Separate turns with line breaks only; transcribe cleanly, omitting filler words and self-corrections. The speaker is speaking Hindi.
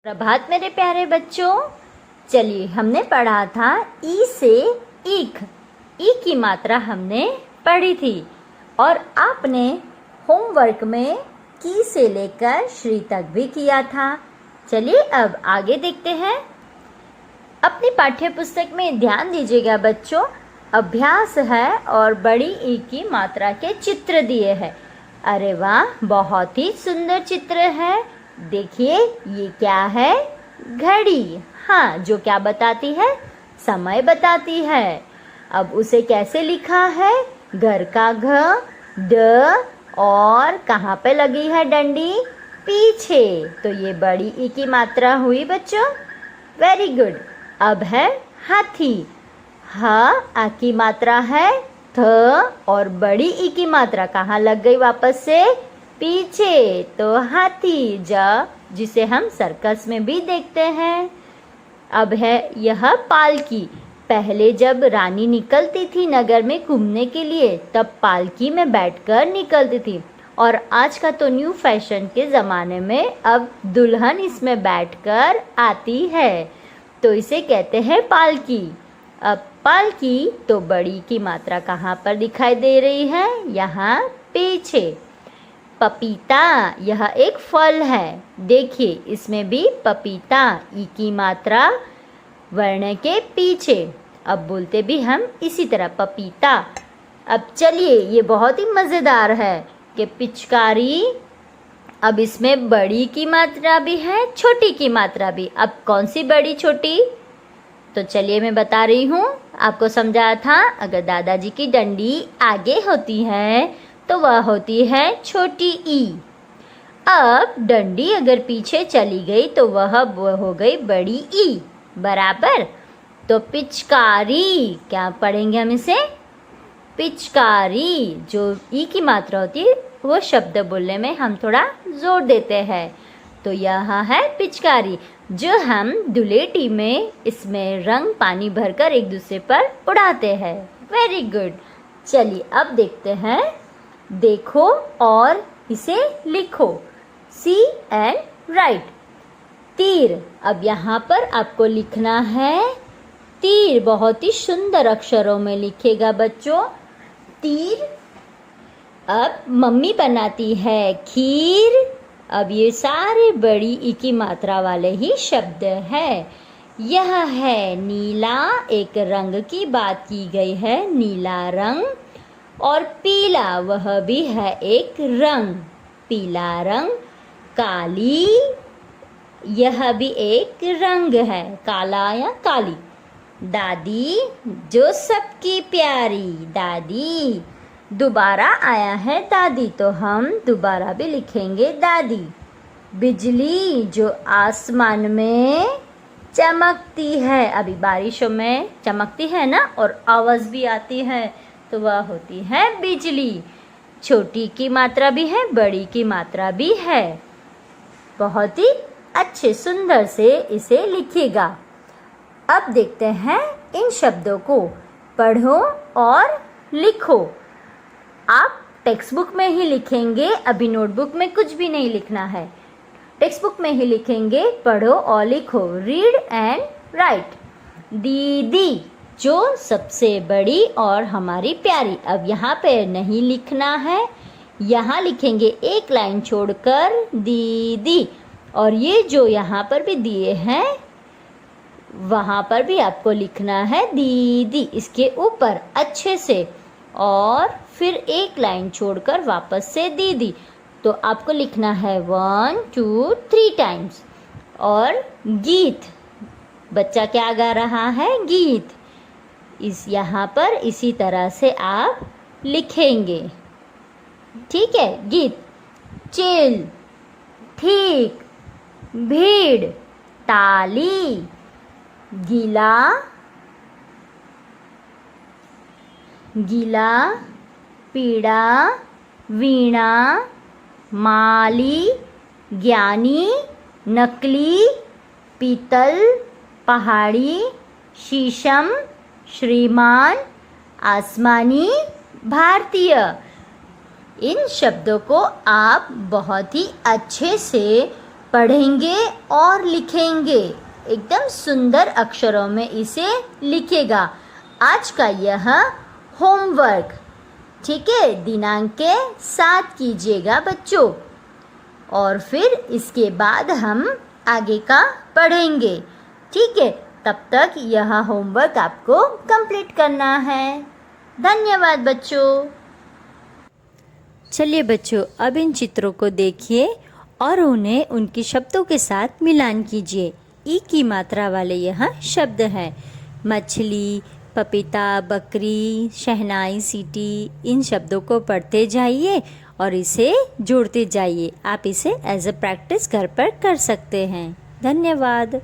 प्रभात मेरे प्यारे बच्चों। चलिए, हमने पढ़ा था ई से ईख। ई की मात्रा हमने पढ़ी थी और आपने होमवर्क में की से लेकर श्री तक भी किया था। चलिए अब आगे देखते हैं। अपनी पाठ्य पुस्तक में ध्यान दीजिएगा बच्चों। अभ्यास है और बड़ी ई की मात्रा के चित्र दिए हैं। अरे वाह, बहुत ही सुंदर चित्र है। देखिए, ये क्या है? घड़ी। हाँ, जो क्या बताती है? समय बताती है। अब उसे कैसे लिखा है? घर का घ, ड और कहाँ पे लगी है डंडी? पीछे। तो ये बड़ी ई की मात्रा हुई बच्चों। Very good. अब है हाथी। ह आ की मात्रा है थ और बड़ी ई की मात्रा कहाँ लग गई वापस से? पीछे। तो हाथी, जिसे हम सर्कस में भी देखते हैं। अब है यह पालकी। पहले जब रानी निकलती थी नगर में घूमने के लिए, तब पालकी में बैठकर निकलती थी। और आज का तो न्यू फैशन के ज़माने में अब दुल्हन इसमें बैठकर आती है, तो इसे कहते हैं पालकी। अब पालकी तो बड़ी की मात्रा कहाँ पर दिखाई दे रही है? यहाँ पीछे। पपीता, यह एक फल है। देखिए, इसमें भी पपीता, ई की मात्रा वर्ण के पीछे। अब बोलते भी हम इसी तरह पपीता। अब चलिए, ये बहुत ही मज़ेदार है कि पिचकारी। अब इसमें बड़ी की मात्रा भी है, छोटी की मात्रा भी। अब कौन सी बड़ी छोटी? तो चलिए मैं बता रही हूँ। आपको समझाया था, अगर दादाजी की डंडी आगे होती है तो वह होती है छोटी ई। अब डंडी अगर पीछे चली गई तो वह हो गई बड़ी ई। बराबर। तो पिचकारी, क्या पढ़ेंगे हम इसे? पिचकारी। जो ई की मात्रा होती है वो शब्द बोलने में हम थोड़ा जोर देते हैं। तो यह है पिचकारी, जो हम दुलेटी में इसमें रंग पानी भरकर एक दूसरे पर उड़ाते हैं। Very good. चलिए अब देखते हैं। देखो और इसे लिखो। सी एंड राइट। तीर। अब यहाँ पर आपको लिखना है तीर। बहुत ही सुंदर अक्षरों में लिखेगा बच्चों तीर। अब मम्मी बनाती है खीर। अब ये सारे बड़ी ई की मात्रा वाले ही शब्द है। यह है नीला, एक रंग की बात की गई है, नीला रंग। और पीला, वह भी है एक रंग, पीला रंग। काली, यह भी एक रंग है, काला या काली। दादी, जो सबकी प्यारी, दादी। दोबारा आया है दादी, तो हम दोबारा भी लिखेंगे दादी। बिजली, जो आसमान में चमकती है, अभी बारिशों में चमकती है ना, और आवाज़ भी आती है, तो वह होती है बिजली। छोटी की मात्रा भी है, बड़ी की मात्रा भी है। बहुत ही अच्छे सुंदर से इसे लिखिएगा। अब देखते हैं इन शब्दों को। पढ़ो और लिखो। आप टेक्स्ट बुक में ही लिखेंगे, अभी नोटबुक में कुछ भी नहीं लिखना है। टेक्स्ट बुक में ही लिखेंगे। पढ़ो और लिखो। Read and right. दीदी, जो सबसे बड़ी और हमारी प्यारी। अब यहाँ पे नहीं लिखना है, यहाँ लिखेंगे एक लाइन छोड़कर दीदी। और ये जो यहाँ पर भी दिए हैं, वहाँ पर भी आपको लिखना है दीदी, इसके ऊपर अच्छे से। और फिर एक लाइन छोड़कर वापस से दीदी। तो आपको लिखना है 1 2 3 टाइम्स। और गीत, बच्चा क्या गा रहा है? गीत। इस यहाँ पर इसी तरह से आप लिखेंगे। ठीक है? गीत। चिल, ठीक, भीड़, ताली, गीला, गीला, पीड़ा, वीणा, माली, ज्ञानी, नकली, पीतल, पहाड़ी, शीशम, श्रीमान, आसमानी, भारतीय। इन शब्दों को आप बहुत ही अच्छे से पढ़ेंगे और लिखेंगे। एकदम सुंदर अक्षरों में इसे लिखेगा। आज का यह होमवर्क, ठीक है, दिनांक के साथ कीजिएगा बच्चों। और फिर इसके बाद हम आगे का पढ़ेंगे, ठीक है। तब तक यह होमवर्क आपको कंप्लीट करना है। धन्यवाद बच्चों। चलिए बच्चों, अब इन चित्रों को देखिए और उन्हें उनके शब्दों के साथ मिलान कीजिए। ई की मात्रा वाले यह शब्द हैं। मछली, पपीता, बकरी, शहनाई, सीटी, इन शब्दों को पढ़ते जाइए और इसे जोड़ते जाइए। आप इसे एज अ प्रैक्टिस घर पर कर सकते हैं। धन्यवाद।